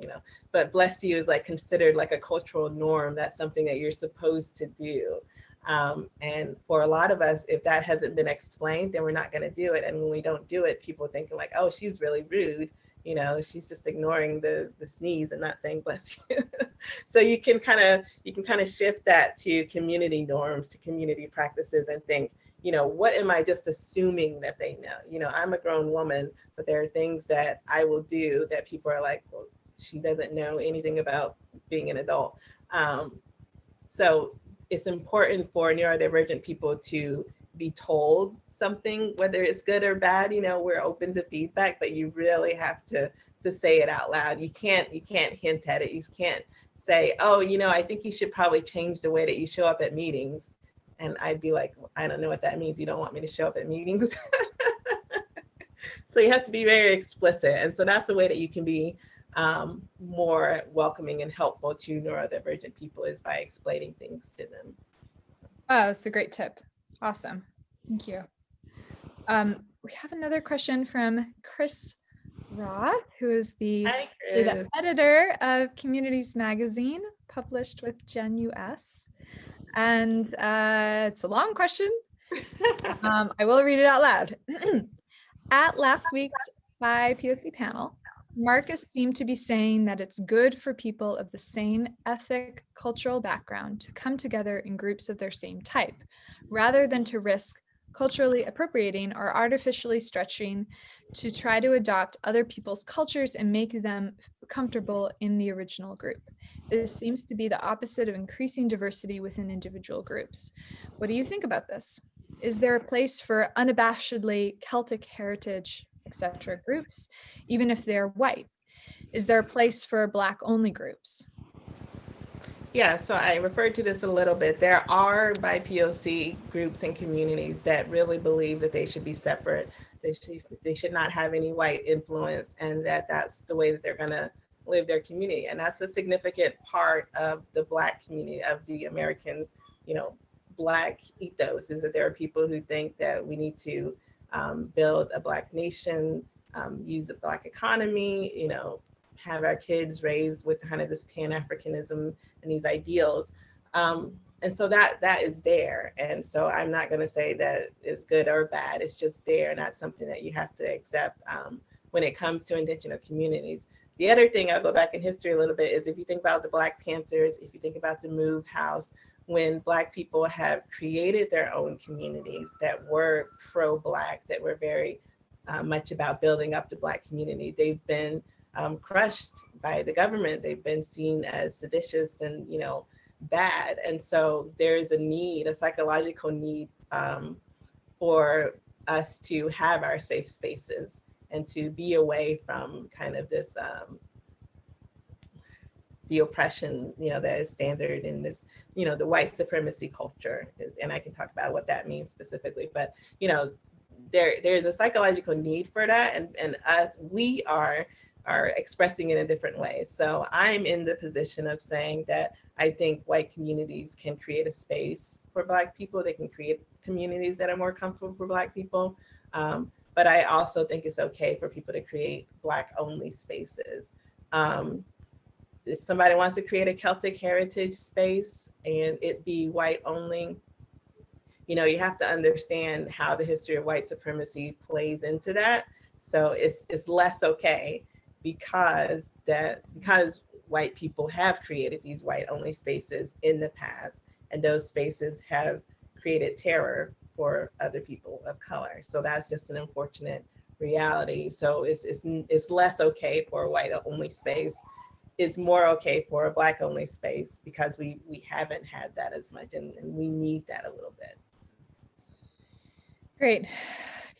but bless you is like considered like a cultural norm. That's something that you're supposed to do. And for a lot of us, if that hasn't been explained, then we're not going to do it. And when we don't do it, people are thinking like, oh, she's really rude. She's just ignoring the sneeze and not saying bless you. So you can kind of shift that to community norms, to community practices, and think, what am I just assuming that they know? I'm a grown woman, but there are things that I will do that people are like, well, she doesn't know anything about being an adult. So it's important for neurodivergent people to be told something, whether it's good or bad. We're open to feedback, but you really have to say it out loud. You can't hint at it. You can't say, oh, I think you should probably change the way that you show up at meetings. And I'd be like, I don't know what that means. You don't want me to show up at meetings. So you have to be very explicit. And so that's the way that you can be more welcoming and helpful to neurodivergent people, is by explaining things to them. Oh, that's a great tip. Awesome. Thank you. We have another question from Chris Roth, who is the editor of Communities Magazine, published with Gen US. And it's a long question. I will read it out loud. At last week's ByPOC panel, Marcus seemed to be saying that it's good for people of the same ethnic, cultural background to come together in groups of their same type, rather than to risk culturally appropriating or artificially stretching to try to adopt other people's cultures and make them comfortable in the original group. This seems to be the opposite of increasing diversity within individual groups. What do you think about this? Is there a place for unabashedly Celtic heritage, etc. groups, even if they're white? Is there a place for Black-only groups? Yeah, so I referred to this a little bit. There are ByPOC groups and communities that really believe that they should be separate. They should not have any white influence, and that's the way that they're going to live their community. And that's a significant part of the Black community, of the American, Black ethos, is that there are people who think that we need to build a Black nation, use the Black economy, have our kids raised with kind of this Pan-Africanism and these ideals. And so that is there. And so I'm not going to say that it's good or bad. It's just there, and that's something that you have to accept when it comes to Indigenous communities. The other thing, I'll go back in history a little bit, is if you think about the Black Panthers, if you think about the Move House, when Black people have created their own communities that were pro-Black, that were very much about building up the Black community, they've been crushed by the government. They've been seen as seditious and, bad. And so there is a need, a psychological need for us to have our safe spaces and to be away from kind of this, the oppression, that is standard in this, the white supremacy culture is, and I can talk about what that means specifically, but, there's a psychological need for that. And we are expressing it in different ways. So I'm in the position of saying that I think white communities can create a space for Black people. They can create communities that are more comfortable for Black people. But I also think it's okay for people to create Black-only spaces. If somebody wants to create a Celtic heritage space and it be white only, you have to understand how the history of white supremacy plays into that. So it's less okay because white people have created these white-only spaces in the past, and those spaces have created terror for other people of color. So that's just an unfortunate reality. So it's less okay for a white-only space. It's more okay for a Black-only space because we haven't had that as much, and we need that a little bit. Great.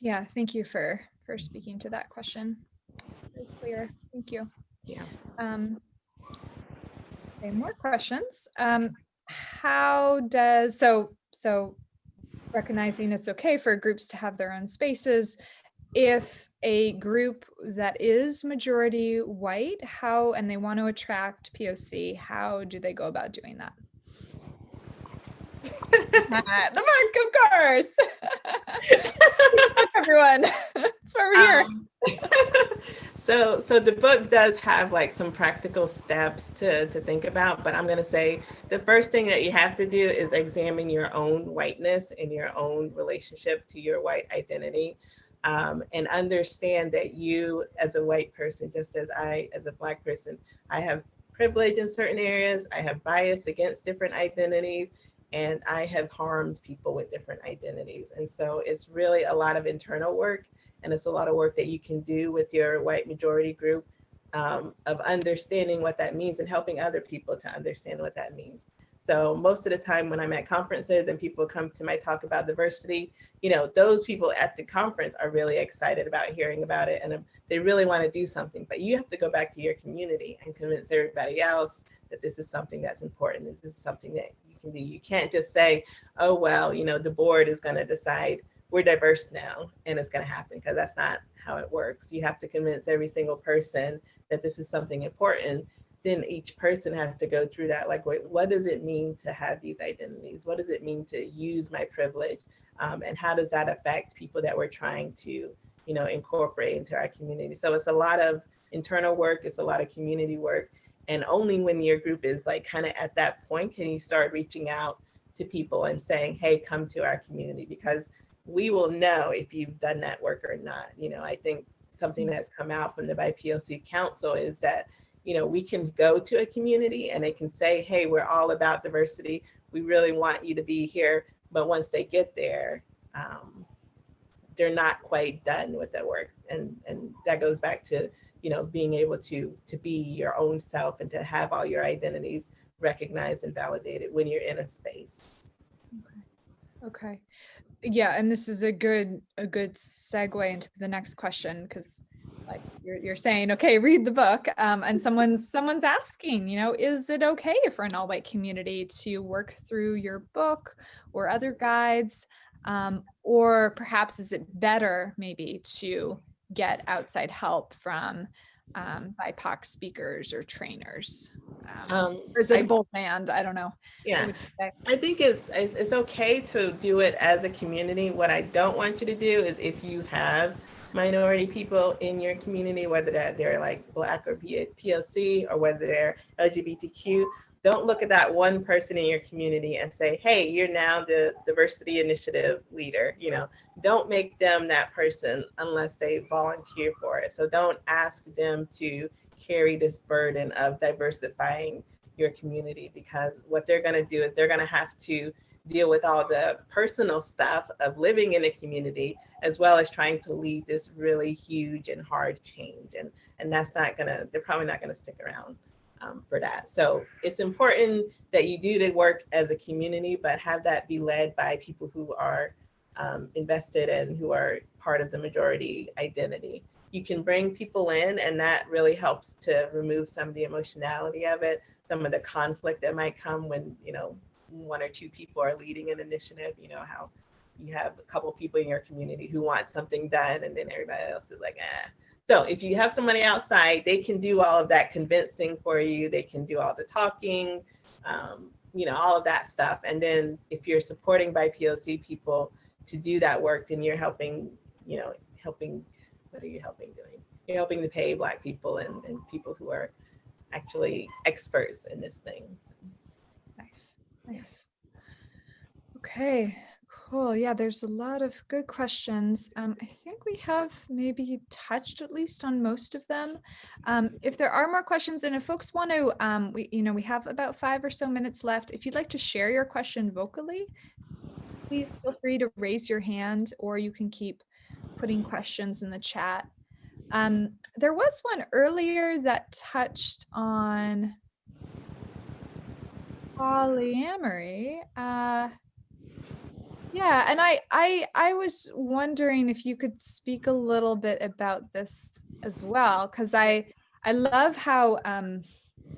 Yeah, thank you for speaking to that question. It's very clear. Thank you. Yeah. Okay, more questions. How does, so recognizing it's okay for groups to have their own spaces, if a group that is majority white, and they want to attract POC, how do they go about doing that? The book, of course. Everyone, that's why we're here. So the book does have like some practical steps to think about, but I'm going to say the first thing that you have to do is examine your own whiteness and your own relationship to your white identity, and understand that you as a white person, just as I as a Black person, I have privilege in certain areas, I have bias against different identities, and I have harmed people with different identities. And so it's really a lot of internal work, and it's a lot of work that you can do with your white majority group, of understanding what that means and helping other people to understand what that means. So most of the time when I'm at conferences and people come to my talk about diversity, those people at the conference are really excited about hearing about it, and they really want to do something. But you have to go back to your community and convince everybody else that this is something that's important, that this is something that you can do. You can't just say, oh, well, the board is going to decide we're diverse now and it's going to happen, because that's not how it works. You have to convince every single person that this is something important. Then each person has to go through that, like, wait, what does it mean to have these identities? What does it mean to use my privilege? And how does that affect people that we're trying to, incorporate into our community? So it's a lot of internal work, it's a lot of community work. And only when your group is like kind of at that point can you start reaching out to people and saying, hey, come to our community, because we will know if you've done that work or not. I think something that's come out from the ByPOC Council is that, we can go to a community and they can say, hey, we're all about diversity. We really want you to be here. But once they get there, they're not quite done with that work. And that goes back to, being able to be your own self and to have all your identities recognized and validated when you're in a space. Okay. Yeah, and this is a good segue into the next question, because like you're saying, okay, read the book, and someone's asking, is it okay for an all-white community to work through your book or other guides, or perhaps is it better maybe to get outside help from ByPOC speakers or trainers? Or is it both and? I don't know. Yeah, I think it's okay to do it as a community. What I don't want you to do is, if you have minority people in your community, whether they're like Black or POC, or whether they're LGBTQ, don't look at that one person in your community and say, hey, you're now the diversity initiative leader. Don't make them that person unless they volunteer for it. So don't ask them to carry this burden of diversifying your community, because what they're going to do is they're going to have to deal with all the personal stuff of living in a community, as well as trying to lead this really huge and hard change. And that's not they're probably not going to stick around for that. So it's important that you do the work as a community, but have that be led by people who are invested and who are part of the majority identity. You can bring people in, and that really helps to remove some of the emotionality of it, some of the conflict that might come when, one or two people are leading an initiative. How you have a couple people in your community who want something done, and then everybody else is like, eh. So if you have somebody outside, they can do all of that convincing for you. They can do all the talking, all of that stuff. And then if you're supporting ByPOC people to do that work, then you're helping, what are you helping doing? You're helping to pay Black people and people who are actually experts in this thing. Nice. Okay, cool. Yeah, there's a lot of good questions. I think we have maybe touched at least on most of them. If there are more questions, and if folks want to, we have about 5 or so minutes left. If you'd like to share your question vocally, please feel free to raise your hand, or you can keep putting questions in the chat. There was one earlier that touched on polyamory. Yeah, and I was wondering if you could speak a little bit about this as well, because I love how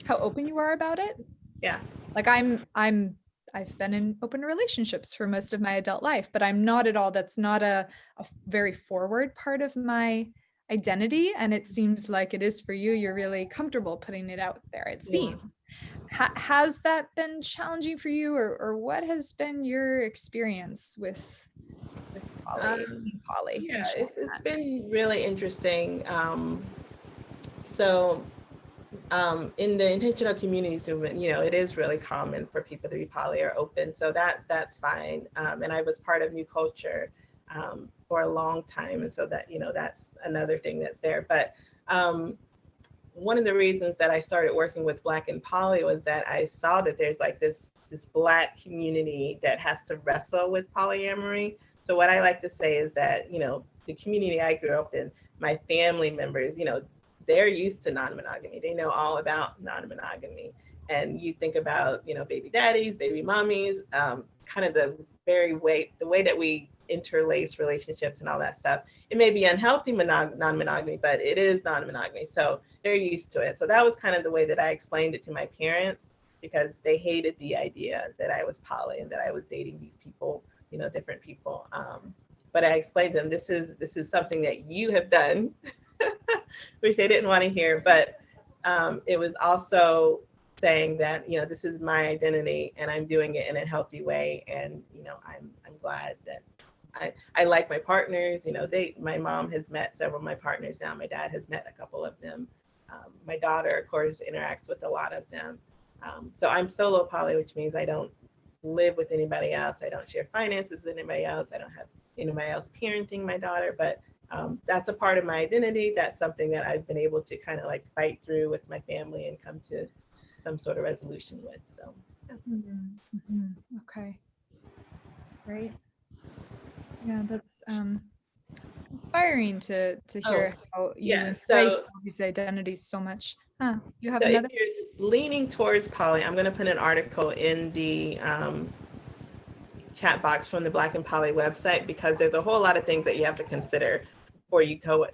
open you are about it. Yeah. Like I've been in open relationships for most of my adult life, but I'm not at all. That's not a very forward part of my identity, and it seems like it is for you. You're really comfortable putting it out there, it seems. Has that been challenging for you, or what has been your experience with poly? Yeah, it's been really interesting. So in the intentional communities movement, it is really common for people to be poly or open. So that's fine. And I was part of New Culture for a long time. And so that, that's another thing that's there. But one of the reasons that I started working with Black and Poly was that I saw that there's like this Black community that has to wrestle with polyamory. So what I like to say is that, the community I grew up in, my family members, they're used to non-monogamy. They know all about non-monogamy. And you think about, baby daddies, baby mommies, kind of the way that we interlace relationships and all that stuff. It may be unhealthy non-monogamy, but it is non-monogamy. So they're used to it. So that was kind of the way that I explained it to my parents, because they hated the idea that I was poly and that I was dating these people, different people. But I explained to them, this is something that you have done, which they didn't want to hear. But it was also saying that, this is my identity and I'm doing it in a healthy way. And, I'm glad that I like my partners. My mom has met several of my partners now. My dad has met a couple of them. My daughter, of course, interacts with a lot of them. So I'm solo poly, which means I don't live with anybody else. I don't share finances with anybody else. I don't have anybody else parenting my daughter, but that's a part of my identity. That's something that I've been able to kind of like fight through with my family and come to some sort of resolution with. So, yeah. Okay, great. Yeah, that's inspiring to hear how you Yeah, embrace so all these identities so much. You have so another? if you're leaning towards poly, I'm going to put an article in the chat box from the Black and Poly website, because there's a whole lot of things that you have to consider before you go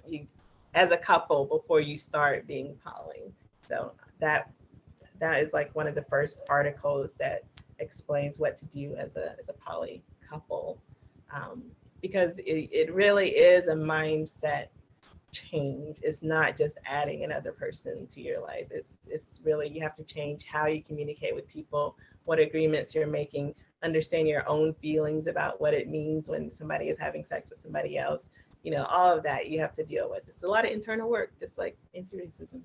as a couple before you start being poly. So that is like one of the first articles that explains what to do as a poly couple, because it really is a mindset change. It's not just adding another person to your life. It's really, you have to change how you communicate with people, what agreements you're making, understand your own feelings about what it means when somebody is having sex with somebody else. You know, all of that you have to deal with. It's a lot of internal work, just like anti-racism.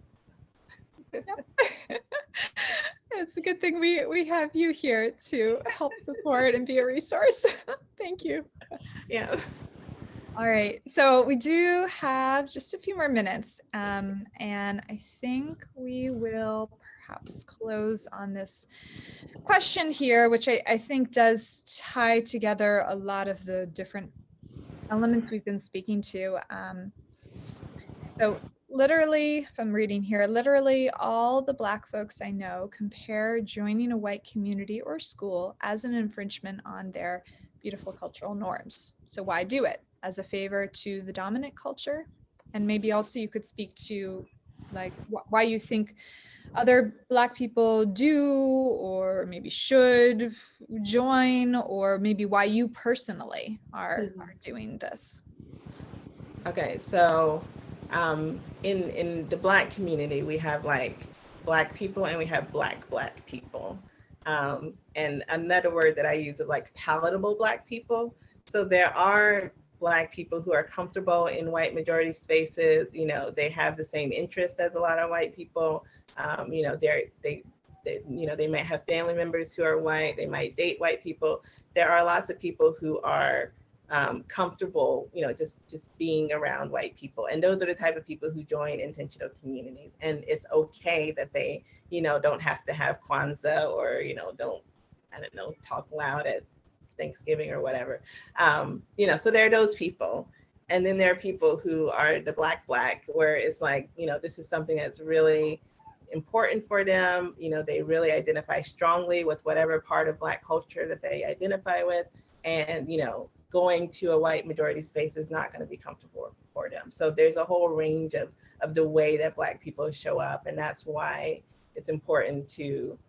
It's a good thing we have you here to help support and be a resource. Thank you. Yeah. All right, so we do have just a few more minutes, and I think we will perhaps close on this question here, which I think does tie together a lot of the different elements we've been speaking to. So literally, if I'm reading here, literally all the Black folks I know compare joining a white community or school as an infringement on their beautiful cultural norms. So why do it? As a favor to the dominant culture? And maybe also you could speak to like why you think other Black people do or maybe should join, or maybe why you personally are doing this. Okay, so in the Black community, we have like Black people and we have Black people. And another word that I use is like palatable Black people. So there are Black people who are comfortable in white majority spaces. You know, they have the same interests as a lot of white people. You know, they might have family members who are white. They might date white people. There are lots of people who are comfortable, you know, just being around white people. And those are the type of people who join intentional communities. And it's okay that they, you know, don't have to have Kwanzaa or, you know, talk loud at Thanksgiving or whatever. You know, so there are those people. And then there are people who are the Black, where it's like, you know, this is something that's really important for them. You know, they really identify strongly with whatever part of Black culture that they identify with. And, you know, going to a white majority space is not going to be comfortable for them. So there's a whole range of the way that Black people show up. And that's why it's important to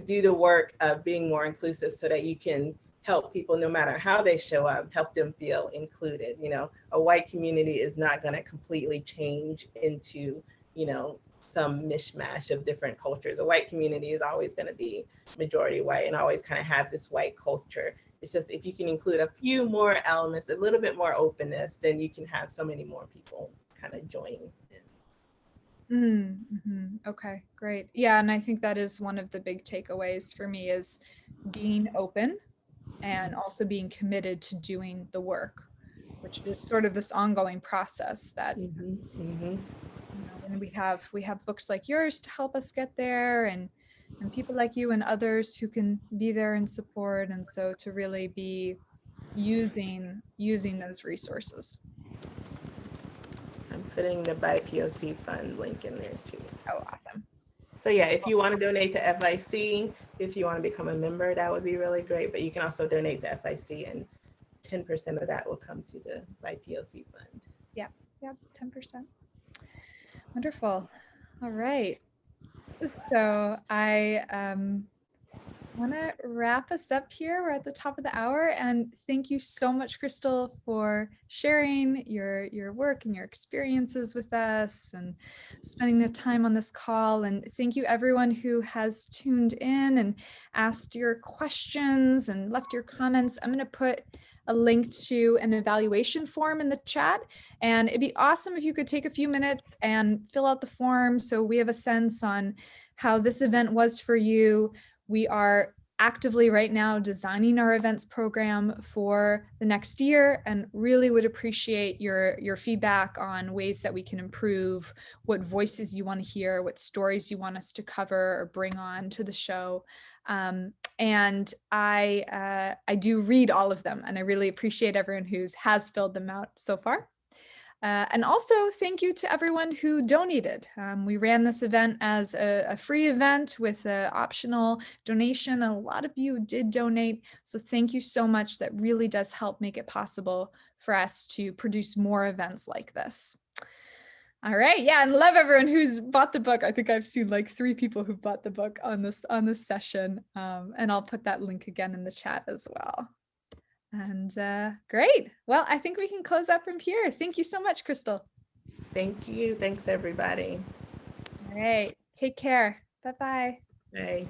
do the work of being more inclusive so that you can help people no matter how they show up, help them feel included. You know, a white community is not going to completely change into, you know, some mishmash of different cultures. A white community is always going to be majority white and always kind of have this white culture. It's just if you can include a few more elements, a little bit more openness, then you can have so many more people kind of join in. Okay, great. Yeah, and I think that is one of the big takeaways for me is being open and also being committed to doing the work, which is sort of this ongoing process that you know, when we have books like yours to help us get there, and people like you and others who can be there and support, and so to really be using those resources. I'm putting the ByPOC Fund link in there too. Oh, awesome. So yeah, if you want to donate to FIC, if you want to become a member, that would be really great. But you can also donate to FIC, and 10% of that will come to the ByPOC Fund. Yeah, 10%. Wonderful. All right. So I want to wrap us up here. We're at the top of the hour, and thank you so much, Crystal, for sharing your work and your experiences with us and spending the time on this call. And thank you everyone who has tuned in and asked your questions and left your comments. I'm going to put a link to an evaluation form in the chat, and it'd be awesome if you could take a few minutes and fill out the form so we have a sense on how this event was for you. We are actively right now designing our events program for the next year, and really would appreciate your feedback on ways that we can improve, what voices you want to hear, what stories you want us to cover or bring on to the show. And I do read all of them, and I really appreciate everyone who has filled them out so far. And also thank you to everyone who donated. We ran this event as a free event with an optional donation, and a lot of you did donate. So thank you so much. That really does help make it possible for us to produce more events like this. All right, yeah, and love everyone who's bought the book. I think I've seen like 3 people who've bought the book on this session, and I'll put that link again in the chat as well. And great. Well, I think we can close up from here. Thank you so much, Crystal. Thank you. Thanks, everybody. All right. Take care. Bye-bye. Bye.